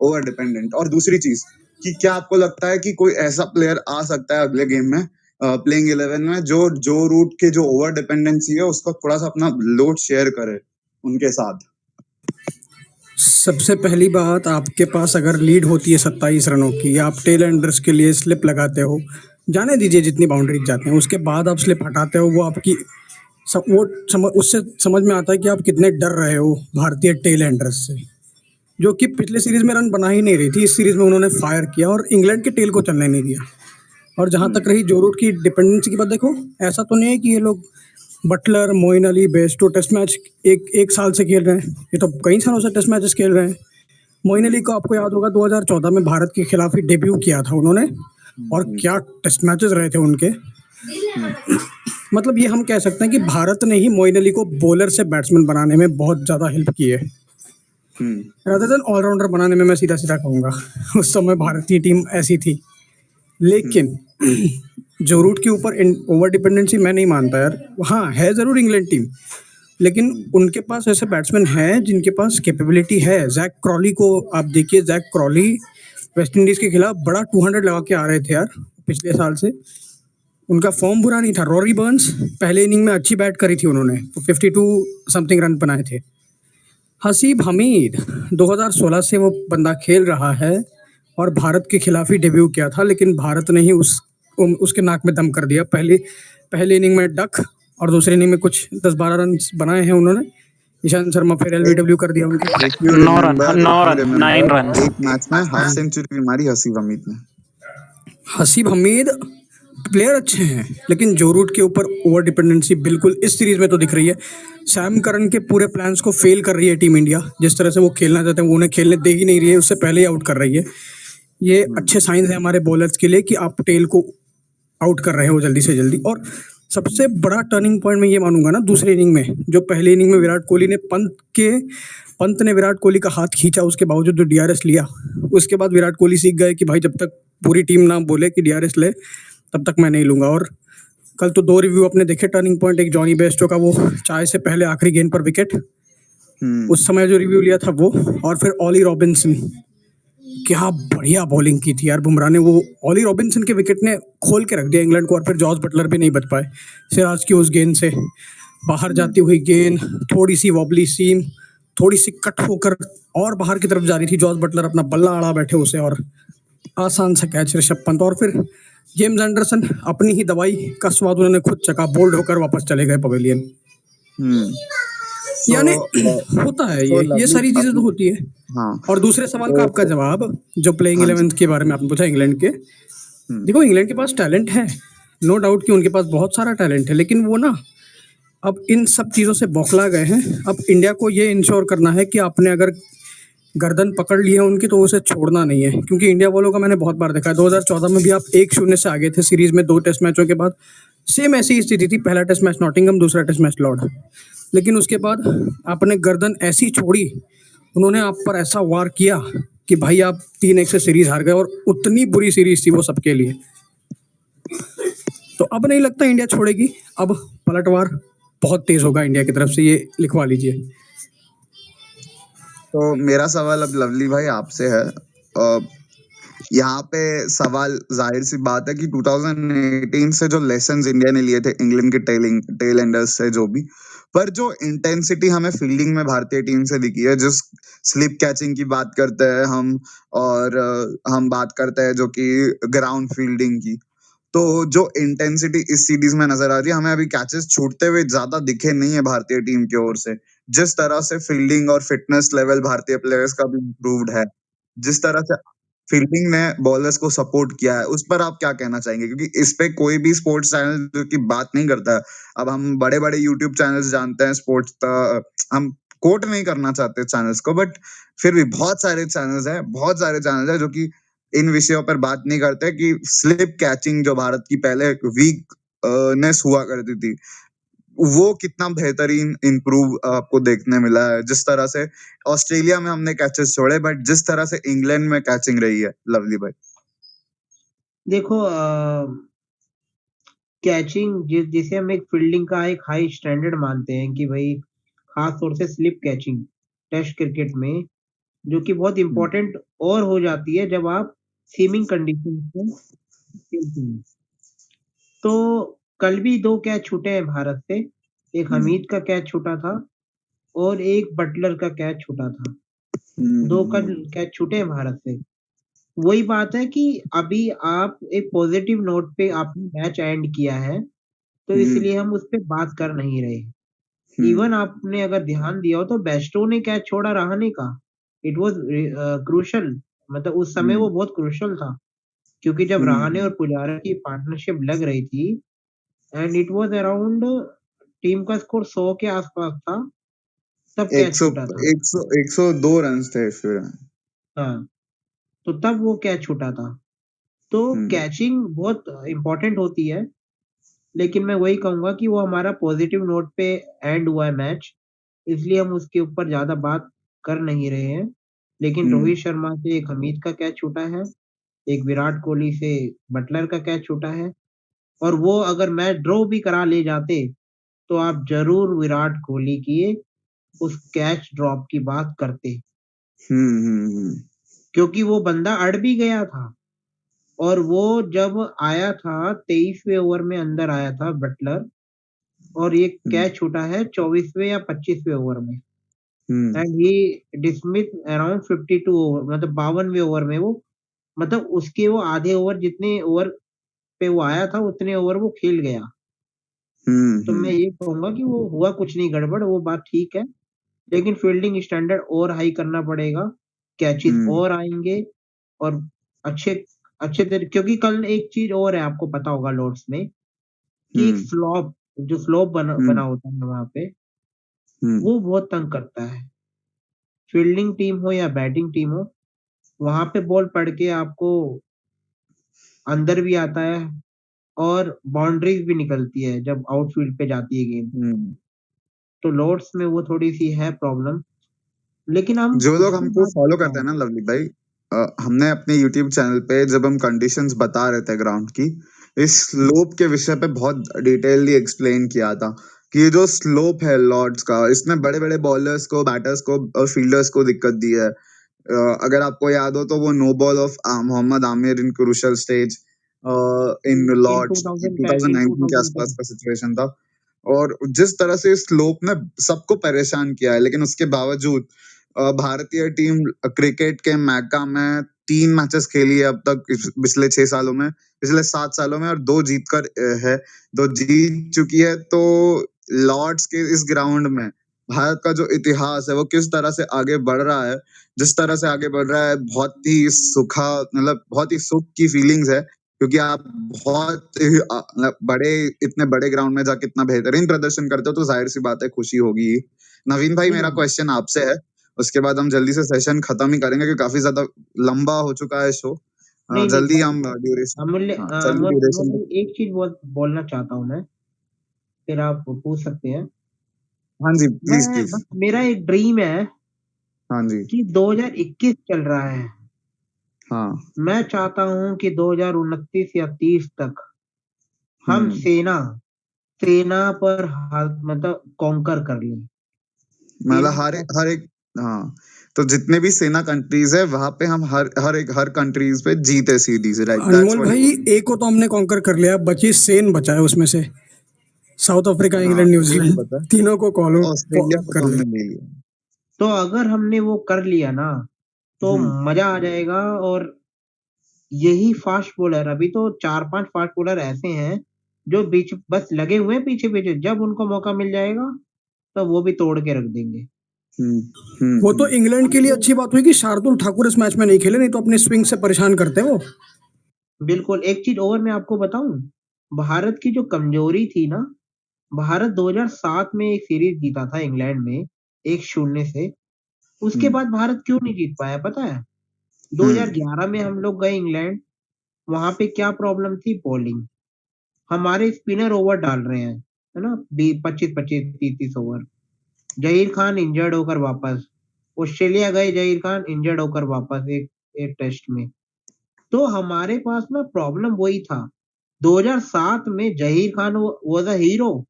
ओवर डिपेंडेंट? और दूसरी चीज कि क्या आपको लगता है कि कोई ऐसा प्लेयर आ सकता है अगले गेम में प्लेइंग 11 में जो रूट के जो ओवर डिपेंडेंसी है उसको थोड़ा सा अपना लोड शेयर करे उनके साथ? सबसे पहली बात, आपके पास अगर लीड होती है 27 रनों की, आप टेल एंडर्स के लिए स्लिप लगाते हो, जाने दीजिए जितनी बाउंड्री जाते हैं, उसके बाद आप स्लिप हटाते हो, वो आपकी उससे समझ में आता है कि आप कितने डर रहे हो भारतीय टेल एंडर्स से, जो कि पिछले सीरीज में रन बना ही नहीं रही थी। इस सीरीज में उन्होंने फायर किया और इंग्लैंड के टेल को चलने नहीं दिया। और जहां तक रही जो रूट की डिपेंडेंसी की बात, देखो ऐसा तो नहीं है कि ये लोग Buttler, Moeen Ali, Bairstow test match एक साल से खेल रहे हैं, ये तो कई सालों से टेस्ट मैचेस खेल रहे हैं। मोइन अली को आपको याद होगा 2014 में भारत के खिलाफ ही डेब्यू किया था उन्होंने, और क्या टेस्ट मैचेस रहे थे उनके। मतलब ये हम कह सकते हैं कि भारत ने ही मोइन अली को बॉलर से बैट्समैन बनाने में बहुत ज़्यादा हेल्प की है, रादर देन ऑलराउंडर बनाने में। मैं सीधा सीधा कहूँगा उस समय भारतीय टीम ऐसी थी। लेकिन जो रूट के ऊपर ओवर डिपेंडेंसी मैं नहीं मानता यार। हाँ, है ज़रूर इंग्लैंड टीम, लेकिन उनके पास ऐसे बैट्समैन हैं जिनके पास कैपेबिलिटी है। जैक क्रॉली को आप देखिए, जैक क्रॉली वेस्ट इंडीज़ के खिलाफ बड़ा 200 लगा के आ रहे थे यार पिछले साल से। उनका फॉर्म बुरा नहीं था। रॉरी बर्न्स पहले इनिंग में अच्छी बैट करी थी उन्होंने, तो 52 समथिंग रन बनाए थे। हसीब हमीद 2016 से वो बंदा खेल रहा है और भारत के खिलाफ ही डेब्यू किया था, लेकिन भारत ने ही उसके नाक में दम कर दिया। पहले इनिंग में डक और दूसरी इनिंग में कुछ 10-12 रन बनाए हैं उन्होंने। ईशांत शर्मा फिर LBW कर दिया उनके। 9 रन। एक मैच में हाफ सेंचुरी मारी हसीब हमीद ने। हसीब हमीद प्लेयर अच्छे हैं, लेकिन जो रूट के ऊपर ओवर डिपेंडेंसी बिल्कुल इस सीरीज में तो दिख रही है। सैम करन के पूरे प्लान्स को फेल कर रही है टीम इंडिया। जिस तरह से वो खेलना चाहते हैं वो उन्हें खेलने दे ही नहीं रही है, उससे पहले ही आउट कर रही है। ये अच्छे साइंस है हमारे बॉलर्स के लिए कि आप टेल को आउट कर रहे हो जल्दी से जल्दी। और सबसे बड़ा टर्निंग पॉइंट मैं ये मानूंगा ना, दूसरे इनिंग में, जो पहले इनिंग में विराट कोहली ने पंत ने विराट कोहली का हाथ खींचा, उसके बावजूद जो DRS लिया, उसके बाद विराट कोहली सीख गए कि भाई जब तक पूरी टीम ना बोले कि DRS ले तब तक मैं नहीं लूंगा। और कल तो 2 रिव्यू अपने देखे टर्निंग पॉइंट। एक जॉनी बेस्टो का, वो चाय से पहले आखिरी गेंद पर विकेट, उस समय जो रिव्यू लिया था वो। और फिर ऑली रॉबिन्सन, क्या बढ़िया बॉलिंग की थी यार बुमराह ने। वो ऑली रॉबिन्सन के विकेट ने खोल के रख दिया इंग्लैंड को। और फिर जॉर्ज बटलर भी नहीं बच पाए सिराज की उस गेंद से। बाहर जाती हुई गेंद, थोड़ी सी वॉबली सीम, थोड़ी सी कट होकर और बाहर की तरफ जा रही थी। जॉर्ज बटलर अपना बल्ला अड़ा बैठे उसे, और आसान सा कैच ऋषभ पंत। और फिर जेम्स एंडरसन, अपनी ही दवाई का स्वाद उन्होंने खुद चखा, बोल्ड होकर वापस चले गए पवेलियन। यानी होता है ये सारी चीजें तो होती है। हाँ। और दूसरे सवाल का आपका जवाब, जो प्लेइंग 11 के बारे में आपने पूछा इंग्लैंड के, देखो इंग्लैंड के पास टैलेंट है, नो डाउट कि उनके पास बहुत सारा टैलेंट है, लेकिन वो ना अब इन सब चीज़ों से बौखला गए हैं। अब इंडिया को ये इंश्योर करना है कि आपने अगर गर्दन पकड़ ली है उनकी तो उसे छोड़ना नहीं है, क्योंकि इंडिया वालों का मैंने बहुत बार देखा है। 2014 में भी आप 1-0 से आगे थे सीरीज में 2 टेस्ट मैचों के बाद, सेम ऐसी ही स्थिति थी। पहला टेस्ट मैच नॉटिंघम, दूसरा टेस्ट मैच लॉर्ड, लेकिन उसके बाद आपने गर्दन ऐसी छोड़ी, उन्होंने आप पर ऐसा वार किया कि भाई आप 3-1 से सीरीज हार गए, और उतनी बुरी सीरीज थी वो सबके लिए। तो अब नहीं लगता इंडिया छोड़ेगी, अब पलटवार बहुत तेज होगा इंडिया की तरफ से, ये लिखवा लीजिए। तो मेरा सवाल अब लवली भाई आपसे है। यहाँ पे सवाल जाहिर सी बात है कि 2018 से जो लेसन्स इंडिया ने लिए थे इंग्लैंड के टेल एंडर्स से, जो भी, पर जो इंटेंसिटी हमें फील्डिंग में भारतीय टीम से दिखी है, जिस स्लिप कैचिंग की बात करते हैं हम, और हम बात करते हैं जो कि ग्राउंड फील्डिंग की, तो जो इंटेंसिटी इस सीरीज में नजर आ रही है, हमें अभी कैचेस छूटते हुए ज्यादा दिखे नहीं है भारतीय टीम की ओर से। जिस तरह से फील्डिंग और फिटनेस लेवल भारतीय प्लेयर्स का भी इम्प्रूव्ड है, जिस तरह से फील्डिंग ने बॉलर्स को सपोर्ट किया है, उस पर आप क्या कहना चाहेंगे? क्योंकि इस पे कोई भी स्पोर्ट्स चैनल जो की बात नहीं करता है। अब हम बड़े बड़े यूट्यूब चैनल्स जानते हैं स्पोर्ट्स, हम कोट नहीं करना चाहते चैनल्स को, बट फिर भी बहुत सारे चैनल्स हैं जो कि इन विषयों पर बात नहीं करते कि स्लिप कैचिंग जो भारत की पहले वीकनेस हुआ करती थी, वो कितना बेहतरीन इम्प्रूव आपको देखने मिला है। जिस तरह से ऑस्ट्रेलिया में हमने कैचेस छोड़े, बट जिस तरह से इंग्लैंड में कैचिंग रही है, लवली भाई। देखो कैचिंग जिसे हम एक फील्डिंग का एक हाई स्टैंडर्ड मानते हैं कि भाई खास तौर से स्लिप कैचिंग टेस्ट क्रिकेट में, जो कि बहुत इम्पोर्टेंट और हो जाती है जब आप सीमिंग कंडीशन में खेलते हैं। तो कल भी 2 कैच छूटे हैं भारत से, एक हमीद का कैच छूटा था और एक बटलर का कैच छूटा था। 2 कैच छूटे हैं भारत से। वही बात है कि अभी आप एक पॉजिटिव नोट पे आपने मैच एंड किया है, तो इसलिए हम उस पे बात कर नहीं रहे। इवन आपने अगर ध्यान दिया हो तो बेस्टो ने कैच छोड़ा रहाणे का। इट वाज़ क्रूशियल, मतलब उस समय वो बहुत क्रूशियल था, क्योंकि जब रहाणे और पुजारा की पार्टनरशिप लग रही थी and it was around, team का स्कोर 100 के आसपास था, तब कैच 100 छूटा था। 102 रन थे फिर। हाँ, तो तब वो कैच छूटा था। तो कैचिंग बहुत इम्पोर्टेंट होती है, लेकिन मैं वही कहूँगा कि वो हमारा पॉजिटिव नोट पे एंड हुआ है मैच, इसलिए हम उसके ऊपर ज़्यादा बात कर नहीं रहे हैं। लेकिन रोहित शर्मा से एक हमीद का कैच छूटा है, एक विराट कोहली से बटलर का कैच छूटा है, और वो अगर मैच ड्रॉ भी करा ले जाते, तो आप ज़रूर विराट कोहली की उस कैच ड्रॉप की बात करते, क्योंकि वो बंदा अड़ भी गया था। और वो जब आया था 23वें ओवर में अंदर आया था बटलर, और ये कैच छूटा है 24वें या 25वें ओवर में, and he dismiss around 52 over, मतलब 52वें ओवर में वो, मतलब उसके वो आधे ओवर, जितने ओवर पे वो आया था उतने ओवर वो खेल गया। तो मैं ये कहूंगा कि वो हुआ कुछ नहीं गड़बड़, वो बात ठीक है, लेकिन फील्डिंग स्टैंडर्ड और हाई करना पड़ेगा, कैचेस और आएंगे, और अच्छे अच्छे तरीके, क्योंकि कल एक चीज और है, आपको पता होगा लॉर्ड्स में, कि एक स्लॉप, जो स्लोप बना होता है वहां पे, वो बहुत तंग करता है। फील्डिंग टीम हो या बैटिंग टीम हो, वहां पे बॉल पड़ के आपको अंदर भी आता है और बाउंड्रीज भी निकलती है जब आउटफील्ड पे जाती है गेंद। तो लॉर्ड्स में वो थोड़ी सी है प्रॉब्लम, लेकिन हम जो लोग उसकी हमको बात, फॉलो करते हैं ना लवली भाई, हमने अपने यूट्यूब चैनल पे जब हम कंडीशंस बता रहे थे ग्राउंड की, इस स्लोप के विषय पे बहुत डिटेलली एक्सप्लेन किया था कि ये जो स्लोप है लॉर्ड्स का, इसने बड़े बड़े बॉलर्स को, बैटर्स को और फील्डर्स को दिक्कत दी है। अगर आपको याद हो तो वो no ball of Mohammad Amir in crucial stage in in Lord's 2019 के 2010 आसपास का सिचुएशन था। और जिस तरह से स्लोप ने सबको परेशान किया है, लेकिन उसके बावजूद भारतीय टीम क्रिकेट के मैका में 3 मैचेस खेली है अब तक पिछले 6 सालों में, पिछले 7 सालों में, और 2 जीतकर है, 2 जीत चुकी है। तो लॉर्ड्स के इस ग्राउंड में भारत का जो इतिहास है वो किस तरह से आगे बढ़ रहा है, जिस तरह से आगे बढ़ रहा है, बहुत ही सुखा, मतलब बहुत ही सुख की फीलिंग्स है, क्योंकि आप बहुत ही मतलब इतने बड़े ग्राउंड में जाके इतना बेहतरीन प्रदर्शन करते हो, तो जाहिर सी बात है खुशी होगी। नवीन भाई, मेरा क्वेश्चन आपसे है, उसके बाद हम जल्दी से सेशन खत्म ही करेंगे क्योंकि काफी ज्यादा लंबा हो चुका है शो। नहीं नहीं जल्दी हम ड्यूरेशन अमूल्य चलिए अमूल्य ड्यूरेशन भाई, एक चीज बोलना चाहता हूँ मैं, फिर आप पूछ सकते हैं। हाँ जी प्लीज मैं प्लीज। बस मेरा एक ड्रीम है हाँ जी कि 2021 चल रहा है, हाँ मैं चाहता हूँ कि 2029 या 30 तक हम सेना सेना पर हाथ मतलब कॉन्कर कर लें। मतलब सेना हर एक हाँ, तो जितने भी सेना कंट्रीज है वहां पे हम हर कंट्रीज पे जीते series, right? That's Anmol what भाई, एक को तो हमने कॉन्कर कर लिया, बची सेन बचा है उसमें से। साउथ अफ्रीका, हाँ इंग्लैंड, ये तो न्यूजीलैंड, पता है। तीनों को कॉल ऑस्ट्रेलिया को कर तो ले। हमने ले लिया। तो अगर हमने वो कर लिया ना तो हम्म मजा आ जाएगा। और यही फास्ट बॉलर, अभी तो 4-5 फास्ट बॉलर ऐसे हैं जो बीच बस लगे हुए हैं पीछे पीछे, जब उनको मौका मिल जाएगा तो वो भी तोड़ के रख देंगे। वो तो हम्म। इंग्लैंड के लिए अच्छी बात हुई कि शार्दुल ठाकुर इस मैच में नहीं खेले, नहीं तो अपने स्विंग से परेशान करते वो। बिल्कुल। एक चीज और मैं आपको बताऊं, भारत की जो कमजोरी थी ना, भारत 2007 में एक सीरीज जीता था इंग्लैंड में 1-0 से। उसके हम्म बाद भारत क्यों नहीं जीत पाया पता है? हम्म 2011 में हम लोग गए इंग्लैंड, वहां पे क्या प्रॉब्लम थी? बॉलिंग। हमारे स्पिनर ओवर डाल रहे हैं, है ना, 25-25 30-30 ओवर। जहीर खान इंजर्ड होकर वापस, ऑस्ट्रेलिया गए, जहीर खान इंजर्ड होकर वापस एक एक टेस्ट में। तो हमारे पास ना प्रॉब्लम वही था। 2007 में Zaheer Khan was a hero.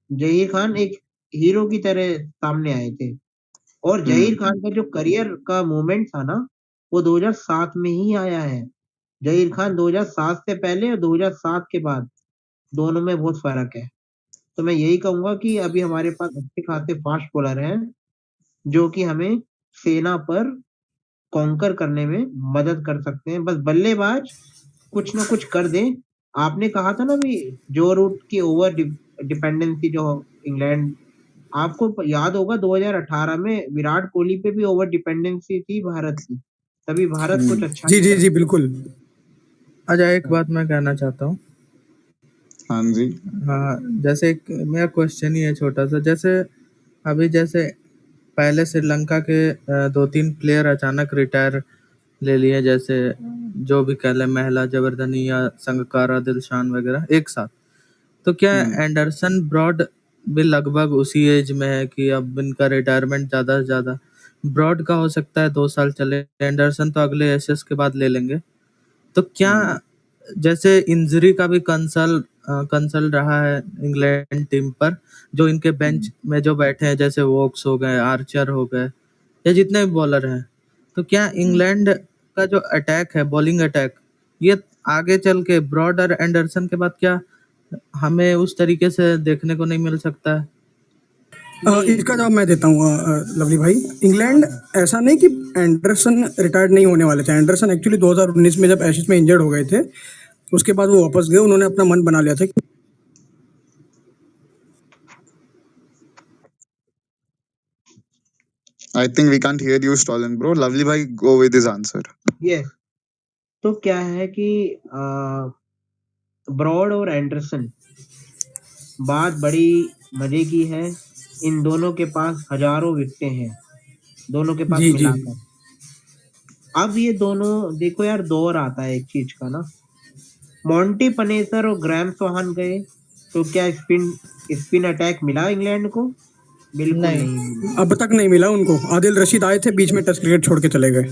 Zaheer Khan एक हीरो की तरह सामने आए थे। और जहीर खान का जो करियर का मोमेंट था ना, वो 2007 में ही आया है। जहीर खान 2007 से पहले और 2007 के बाद दोनों में बहुत फर्क है। तो मैं यही कहूंगा कि अभी हमारे पास अच्छे खासे फास्ट बॉलर हैं जो कि हमें सेना पर कॉन्कर करने में मदद कर सकते हैं। बस बल्लेबाज कुछ ना कुछ कर दें। आपने कहा था ना भी, जो रूट की ओवर डिपेंडेंसी जो इंग्लैंड, आपको याद होगा 2018 में विराट कोहली पे भी ओवर डिपेंडेंसी थी भारत की, तभी भारत कुछ अच्छा जी नहीं जी कर जी बिल्कुल। अच्छा, एक पाया। बात मैं कहना चाहता हूँ। हाँ जी हाँ, जैसे एक मेरा क्वेश्चन ही है छोटा सा। जैसे अभी जैसे पहले श्रीलंका के 2-3 प्लेयर अचानक रिटायर ले लिए, जैसे जो भी कह लें, महला जबरदनी या संगकारा दिलशान वगैरह एक साथ। तो क्या एंडरसन ब्रॉड भी लगभग उसी एज में है कि अब इनका रिटायरमेंट ज़्यादा से ज़्यादा ब्रॉड का हो सकता है 2 साल चले, एंडरसन तो अगले एशेज के बाद ले लेंगे। तो क्या जैसे इंजरी का भी कंसर्न रहा है इंग्लैंड टीम पर, जो इनके बेंच में जो बैठे हैं, जैसे वोक्स हो गए, आर्चर हो गए, या जितने भी बॉलर हैं, तो क्या इंग्लैंड का जो अटैक है, बॉलिंग अटैक, ये आगे चल के ब्रॉड और एंडरसन के बाद क्या हमें उस तरीके से देखने को नहीं मिल सकता है? नहीं। इसका जवाब मैं देता हूँ लवली भाई। हाँ इंग्लैंड हाँ। ऐसा नहीं कि एंडरसन रिटायर्ड नहीं होने वाले थे। एंडरसन एक्चुअली 2019 में जब एशेज में इंजर्ड हो गए थे, उसके बाद वो वापस गए, उन्होंने अपना मन बना लिया था। I think we can't hear you, Stolen bro. Lovely bhai, go with his answer. Yes. तो क्या है कि ब्रॉड और एंडरसन, बात बड़ी मजे की है। इन दोनों के पास हजारों विकेटें हैं, दोनों के पास जी जी। मिलाकर। अब ये दोनों देखो यार, दौर आता है एक चीज का ना। मॉन्टी पनेसर और ग्रैम सोहान गए, तो क्या स्पिन स्पिन अटैक मिला इंग्लैंड को? बिल्कुल नहीं, नहीं मिला। अब तक नहीं मिला उनको। आदिल रशीद आए थे बीच में, टेस्ट क्रिकेट छोड़ के चले गए।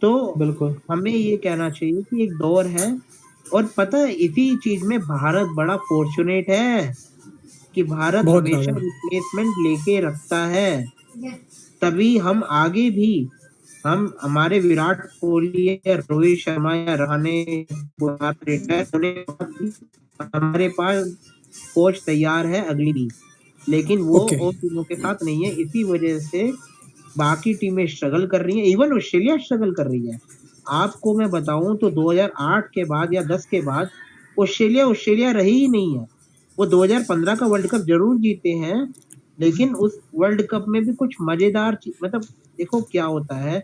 तो बिल्कुल। हमें ये कहना चाहिए कि एक दौर है। और पता है, इसी चीज में भारत बड़ा फॉर्चुनेट है कि भारत बहुत हमेशा ज्यादा। रिप्लेसमेंट लेके रखता है। तभी हम आगे भी, हम हमारे विराट कोहली या रोहित शर्मा या रहाणे रिटायर होने के बाद भी हमारे पास कोच तैयार है अगली भी। लेकिन वो ओके। और टीमों के साथ नहीं है, इसी वजह से बाकी टीमें स्ट्रगल कर रही हैं, इवन ऑस्ट्रेलिया स्ट्रगल कर रही है। आपको मैं बताऊं तो 2008 के बाद या 10 के बाद ऑस्ट्रेलिया ऑस्ट्रेलिया रही ही नहीं है। वो 2015 का वर्ल्ड कप जरूर जीते हैं, लेकिन उस वर्ल्ड कप में भी कुछ मजेदार मतलब, देखो क्या होता है,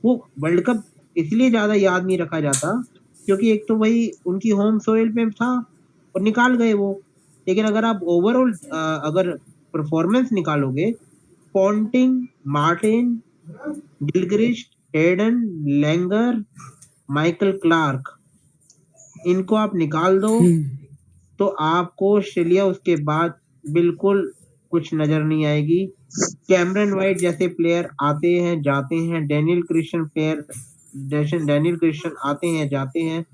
वो वर्ल्ड कप इसलिए ज्यादा याद नहीं रखा जाता क्योंकि एक तो वही उनकी होम सोइल पे था और निकाल गए वो। लेकिन अगर आप ओवरऑल अगर परफॉर्मेंस निकालोगे Ponting, Martin, Gilchrist, Hayden, Langer, Michael Clarke, इनको आप निकाल दो तो आपको ऑस्ट्रेलिया उसके बाद बिल्कुल कुछ नजर नहीं आएगी। कैमरन वाइट जैसे प्लेयर आते हैं जाते हैं, डैनियल क्रिश्चियन आते हैं जाते हैं,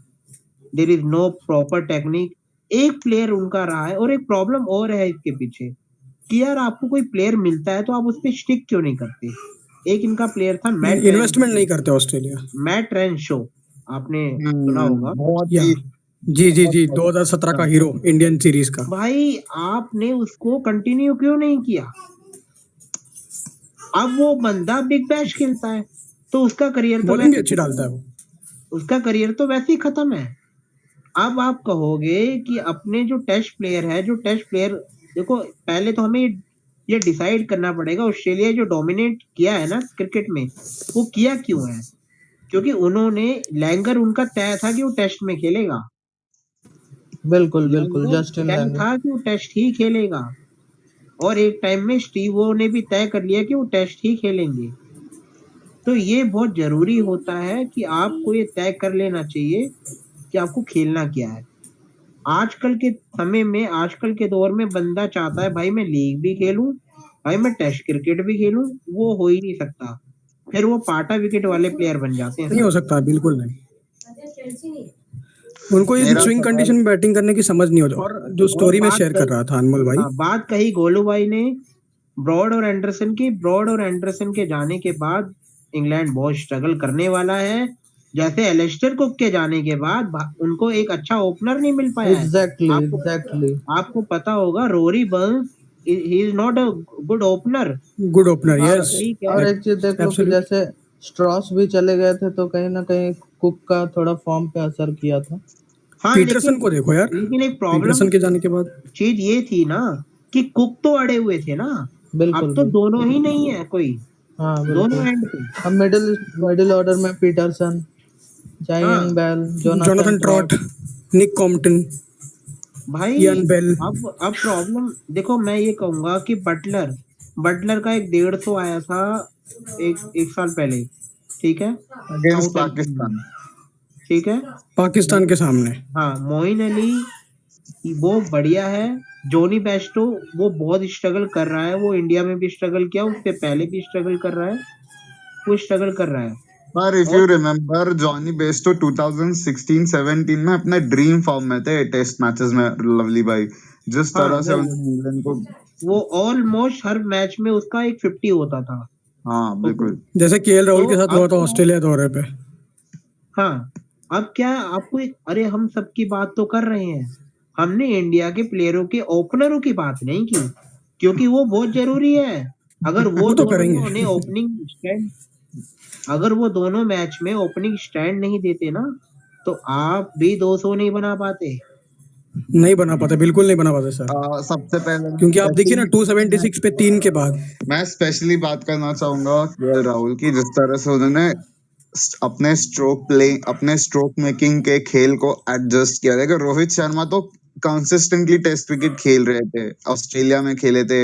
there is no proper technique. एक प्लेयर उनका रहा है, और एक प्रॉब्लम और है इसके पीछे कि यार आपको कोई प्लेयर मिलता है तो आप उस पर स्टिक क्यों नहीं करते। एक इनका प्लेयर था इन्वेस्टमेंट नहीं करते ऑस्ट्रेलिया। मैट रेनशो, आपने सुना होगा। बहुत या ही जी 2017 का हीरो इंडियन सीरीज का। भाई आपने उसको कंटिन्यू क्यों नहीं किया। अब वो बंदा बिग बैश खेलता है तो उसका करियर तो बॉलिंग भी अच्छी डालता है वो। उसका करियर तो वैसे ही खत्म है। अब आप कहोगे कि अपने जो टेस्ट प्लेयर देखो, पहले तो हमें ये डिसाइड करना पड़ेगा ऑस्ट्रेलिया जो डोमिनेट किया है ना क्रिकेट में, वो किया क्यों है। क्योंकि उन्होंने लैंगर उनका तय था कि वो टेस्ट में खेलेगा, बिल्कुल बिल्कुल जस्टिन तय लैंगर। था कि वो टेस्ट ही खेलेगा, और एक टाइम में स्टीवो ने भी तय कर लिया कि वो टेस्ट ही खेलेंगे। तो ये बहुत जरूरी होता है कि आपको ये तय कर लेना चाहिए कि आपको खेलना क्या है। आजकल के समय में, आजकल के दौर में बंदा चाहता है भाई मैं लीग भी खेलूं, भाई मैं टेस्ट क्रिकेट भी खेलूं, वो हो ही नहीं सकता। फिर वो पाटा विकेट वाले प्लेयर बन जाते नहीं हैं। हो सकता, बिल्कुल नहीं। उनको ये मेरा स्विंग कंडीशन में बैटिंग करने की समझ नहीं होती। और जो स्टोरी में शेयर कर रहा था अनमोल भाई, बात कही गोलू भाई ने ब्रॉड और एंडरसन के जाने के बाद इंग्लैंड बहुत स्ट्रगल करने वाला है। जैसे एलिस्टर कुक के जाने के बाद उनको एक अच्छा ओपनर नहीं मिल पाया है। एग्जैक्टली आपको पता होगा Rory Burns, he is not a good opener. Good opener, yes. ठीक है। और एक चीज देख लो कि Absolute. जैसे स्ट्रॉस भी चले गए थे तो कहीं ना कहीं कुक का थोड़ा फॉर्म पे असर किया था। हाँ, पीटरसन को देखो यार, लेकिन एक प्रॉब्लम पीटरसन के जाने के बाद चीज ये थी ना कि कुक तो अड़े हुए थे ना। बिल्कुल अब तो बिल्कुल। दोनों ही नहीं है कोई, हाँ दोनों बिल्कुल। एंड पे। अब मिडिल ऑर्डर में पीटरसन, जायंग बेल, जोनाथन ट्रॉट, निक कॉम्पटन, भाई इयान बेल। अब प्रॉब्लम देखो, मैं ये कहूंगा कि बटलर का एक 150 आया था एक साल पहले, ठीक है, अगेंस्ट साउथ पाकिस्तान। ठीक है। पाकिस्तान के सामने। हाँ, मोइन अली वो बढ़िया है। जोनी बेस्टो वो बहुत स्ट्रगल कर रहा है, वो इंडिया में भी स्ट्रगल किया, उससे पहले भी स्ट्रगल कर रहा है, वो स्ट्रगल कर रहा है। पर if you remember Jonny Bairstow 2016-17 में अपने ड्रीम फॉर्म में थे टेस्ट मैचेस में, लवली भाई जिस हाँ, तरह से उन्होंने इंग्लैंड को। वो ऑलमोस्ट हर मैच में उसका एक 50 होता था। हाँ बिल्कुल। जैसे केएल राहुल के साथ तो हुआ था अब ऑस्ट्रेलिया दौरे पे। हाँ, अब क्या आपको अरे हम सबकी बात तो कर रहे हैं, हमने इंडिया के प्लेयरों के ओपनरों की बात नहीं की, क्योंकि वो बहुत जरूरी है। अगर वो वो तो दोनों करेंगे। ने ओपनिंग स्टैंड, अगर वो दोनों मैच में ओपनिंग स्टैंड नहीं देते ना, तो आप भी 200 नहीं बना पाते। नहीं बना पाते, बिल्कुल नहीं बना पाते सर। सबसे पहले क्योंकि आप देखिए ना 276 पे 3 के बाद। मैं स्पेशली बात करना चाहूंगा केएल राहुल की, जिस तरह से उन्होंने अपने स्ट्रोक मेकिंग के खेल को एडजस्ट किया। देखो रोहित शर्मा तो कंसिस्टेंटली टेस्ट क्रिकेट खेल रहे थे, ऑस्ट्रेलिया में खेले थे,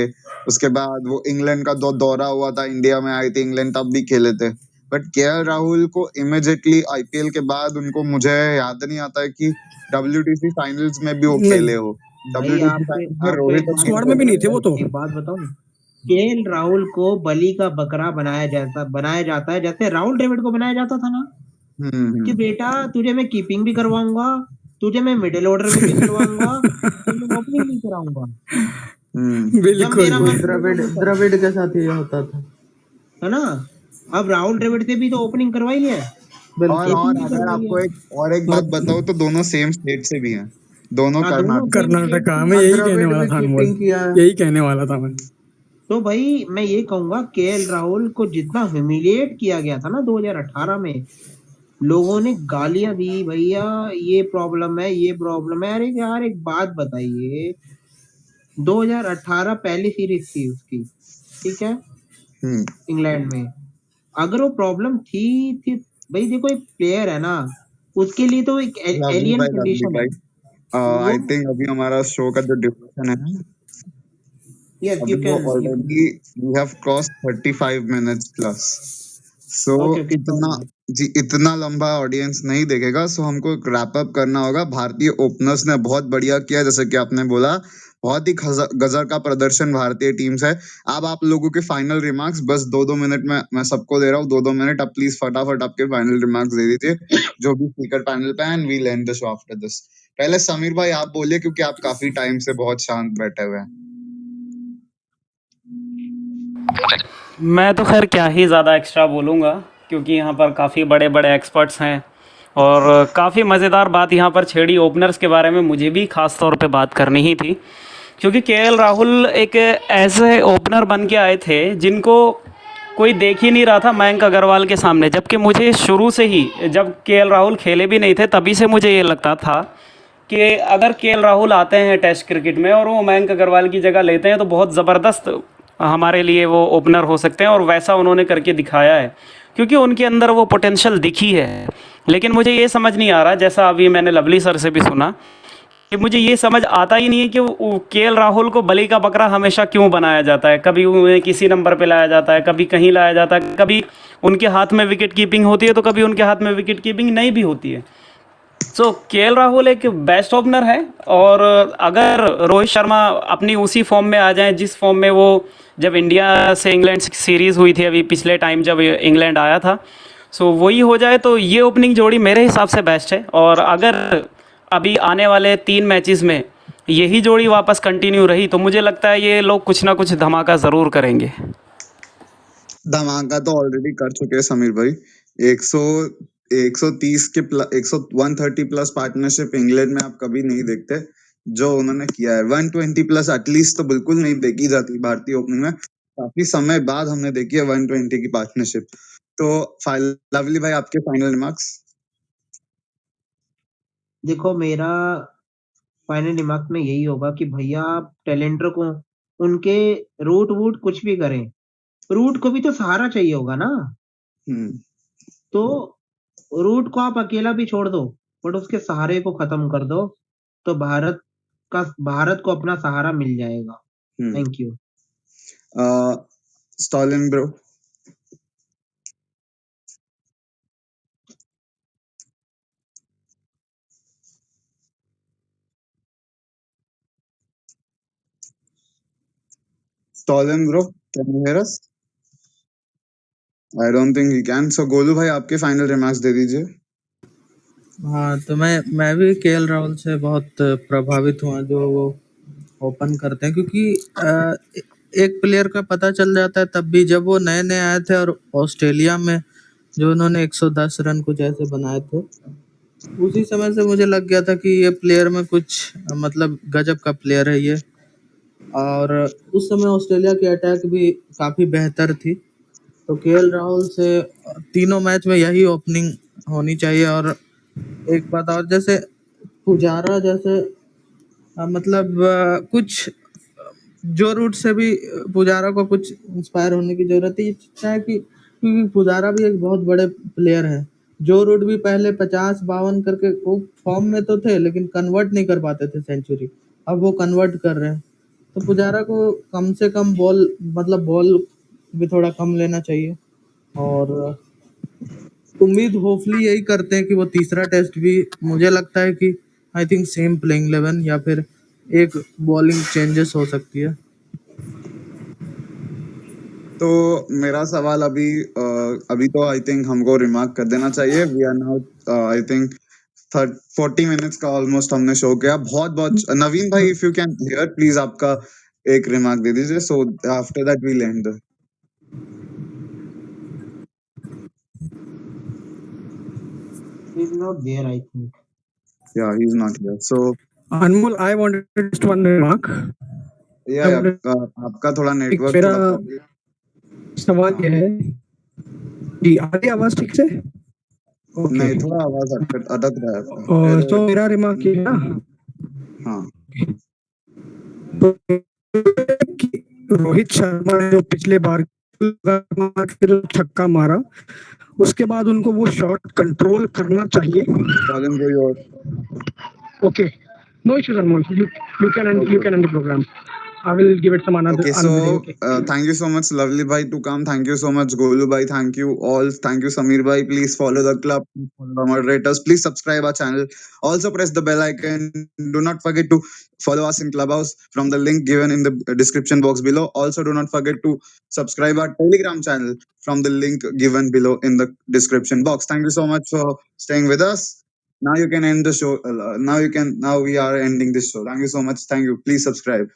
उसके बाद वो इंग्लैंड का दौरा हुआ था, इंडिया में आए थे इंग्लैंड, तब भी खेले थे। बट केएल राहुल को इमीडिएटली आईपीएल के बाद उनको, मुझे याद नहीं आता है कि WTC फाइनल्स में भी वो नहीं। खेले हो। भाई WTC फाइनल्स में रोहित स्क्वाड में भी नहीं थे वो तो। एक बात बताऊं, केएल राहुल को बलि का बकरा बनाया जाता है, जैसे राहुल द्रविड़ को बनाया जाता था ना, कि बेटा तुझे मैं कीपिंग भी करवाऊंगा, तुझे मैं मिडिल ऑर्डर में भी करवाऊंगा, तुझे ओपनिंग भी कराऊंगा। जब बिल्कुल। मेरा मन द्रविड़ के साथ ये होता था, है ना। अब राहुल द्रविड़ से भी तो ओपनिंग करवाई है। बिल्कुल। और अगर आपको एक बात बताऊं तो दोनों सेम स्टेट से भी हैं, दोनों हाँ, कर्नाटक। कर्नाटका में यही कहने वाला था अनमोल, कीपिंग किया है। यही कहने वाला था मैं। तो भाई मैं ये कहूंगा केएल राहुल को जितना ह्यूमिलिएट किया गया था ना 2018 में, लोगों ने गालियां दी, भैया ये प्रॉब्लम है, ये प्रॉब्लम है। अरे यार एक बात बताइए, 2018 पहली सीरीज थी उसकी, ठीक है, इंग्लैंड में। अगर वो प्रॉब्लम थी भाई देखो एक प्लेयर है ना, उसके लिए तो एक एलियन कंडीशन है। आई थिंक अभी हमारा शो का जो ड्यूरेशन है Yes, अभी you वो can. You can. Already we have cross 35 minutes plus. So Okay, okay, इतना sorry. जी इतना लंबा ऑडियंस नहीं देखेगा, सो हमको रैप अप करना होगा। भारतीय ओपनर्स ने बहुत बढ़िया किया, जैसे कि आपने बोला, बहुत ही गजर का प्रदर्शन भारतीय टीम से। अब आप लोगों के फाइनल रिमार्क्स बस 2-2 मिनट में मैं सबको दे रहा हूँ, 2-2 मिनट। अब प्लीज फटाफट आपके फाइनल रिमार्क्स दे दीजिए जो भी स्पीकर पैनल पे, and will end the show after this. पहले समीर भाई आप बोलिए, क्योंकि आप काफी टाइम से बहुत शांत बैठे हुए हैं। मैं तो खैर क्या ही ज़्यादा एक्स्ट्रा बोलूँगा, क्योंकि यहाँ पर काफ़ी बड़े बड़े एक्सपर्ट्स हैं और काफ़ी मज़ेदार बात यहाँ पर छेड़ी ओपनर्स के बारे में। मुझे भी ख़ास तौर पे बात करनी ही थी, क्योंकि केएल राहुल एक ऐसे ओपनर बन के आए थे जिनको कोई देख ही नहीं रहा था मयंक अग्रवाल के सामने। जबकि मुझे शुरू से ही, जब केएल राहुल खेले भी नहीं थे तभी से मुझे ये लगता था कि अगर केएल राहुल आते हैं टेस्ट क्रिकेट में और वो मयंक अग्रवाल की जगह लेते हैं तो बहुत ज़बरदस्त हमारे लिए वो ओपनर हो सकते हैं, और वैसा उन्होंने करके दिखाया है, क्योंकि उनके अंदर वो पोटेंशियल दिखी है। लेकिन मुझे ये समझ नहीं आ रहा, जैसा अभी मैंने लवली सर से भी सुना, कि मुझे ये समझ आता ही नहीं है कि केएल राहुल को बलि का बकरा हमेशा क्यों बनाया जाता है। कभी उन्हें किसी नंबर पे लाया जाता है, कभी कहीं लाया जाता है, कभी उनके हाथ में विकेट कीपिंग होती है तो कभी उनके हाथ में विकेट कीपिंग नहीं भी होती है। सो केएल राहुल एक बेस्ट ओपनर है, और अगर रोहित शर्मा अपनी उसी फॉर्म में आ जाएं जिस फॉर्म में वो जब इंडिया से इंग्लैंड सीरीज़ हुई थी अभी पिछले टाइम जब इंग्लैंड आया था, सो वही हो जाए तो ये ओपनिंग जोड़ी मेरे हिसाब से बेस्ट है। और अगर अभी आने वाले 3 मैचेस में यही जोड़ी वापस कंटिन्यू रही तो मुझे लगता है ये लोग कुछ ना कुछ धमाका ज़रूर करेंगे। धमाका तो ऑलरेडी कर चुके हैं समीर भाई। 100 130 के 130 प्लस पार्टनरशिप इंग्लैंड में आप कभी नहीं देखते जो उन्होंने किया है। 120 प्लस एटलीस्ट तो बिल्कुल नहीं देखी जाती भारतीय ओपनिंग में। काफी समय बाद हमने देखी है 120 की पार्टनरशिप। तो लवली भाई आपके फाइनल रिमार्क्स। देखो, मेरा फाइनल रिमार्क में यही होगा कि भैया आप टैलेंटर को उनके रूट वूट कुछ भी करें, रूट को भी तो सहारा चाहिए होगा ना। हम्म तो रूट को आप अकेला भी छोड़ दो, बट उसके सहारे को खत्म कर दो, तो भारत को अपना सहारा मिल जाएगा। Hmm thank you. Stalin bro. Stalin bro, can you hear us? I don't think he can. So Golu भाई आपके फाइनल रिमार्क्स दे दीजिए। हाँ, तो मैं भी केएल राहुल से बहुत प्रभावित हुआ जो वो ओपन करते हैं, क्योंकि एक प्लेयर का पता चल जाता है तब भी। जब वो नए नए आए थे और ऑस्ट्रेलिया में जो उन्होंने 110 रन कुछ ऐसे बनाए थे, उसी समय से मुझे लग गया था कि ये प्लेयर में कुछ मतलब गजब का प्लेयर है ये। और उस समय ऑस्ट्रेलिया की अटैक भी काफी बेहतर थी। तो केएल राहुल से तीनों मैच में यही ओपनिंग होनी चाहिए। और एक बात और, जैसे पुजारा जैसे मतलब कुछ जो रूट से भी पुजारा को कुछ इंस्पायर होने की जरूरत है। ये है कि क्योंकि पुजारा भी एक बहुत बड़े प्लेयर है। जो रूट भी पहले 50-52 करके वो फॉर्म में तो थे, लेकिन कन्वर्ट नहीं कर पाते थे सेंचुरी। अब वो कन्वर्ट कर रहे हैं। तो पुजारा को कम से कम बॉल मतलब बॉल भी थोड़ा कम लेना चाहिए। और उम्मीद होपफुली यही करते हैं कि वो तीसरा टेस्ट भी, मुझे लगता है कि आई थिंक सेम प्लेइंग 11 या फिर एक बॉलिंग चेंजेस हो सकती है। तो मेरा सवाल अभी तो आई थिंक हमको रिमार्क कर देना चाहिए। We are now I think 40 minutes का ऑलमोस्ट हमने शो किया। बहुत बहुत नवीन भाई, if you can hear please आपका एक रिमार्क दे दीजिए, so after that will end. He's not there, I think. Yeah he is not here. So Anmol, I wanted just one remark. या I wanted आपका थोड़ा नेटवर्क मेरा थोड़ा problem. सवाल हाँ, ये है कि आ रही आवाज ठीक से? ओके। नहीं, थोड़ा आवाज अटक रहा है आपका। और तो मेरा रिमार्क ये है ना हाँ, तो कि रोहित शर्मा ने जो पिछले बार मार के जो छक्का मारा, उसके बाद उनको वो शॉट कंट्रोल करना चाहिए। Stalin bro your. Okay, no issues, Anmol. You can end the program. I will give it some another Okay, another day. so Okay. thank you so much, Lovely Bhai, to come. Thank you so much, Golu Bhai. Thank you all. Thank you, Samir Bhai. Please follow the club, please follow the moderators. Please subscribe our channel. Also press the bell icon. Do not forget to follow us in Clubhouse from the link given in the description box below. Also, do not forget to subscribe our Telegram channel from the link given below in the description box. Thank you so much for staying with us. Now you can end the show. Now we are ending this show. Thank you so much. Thank you. Please subscribe.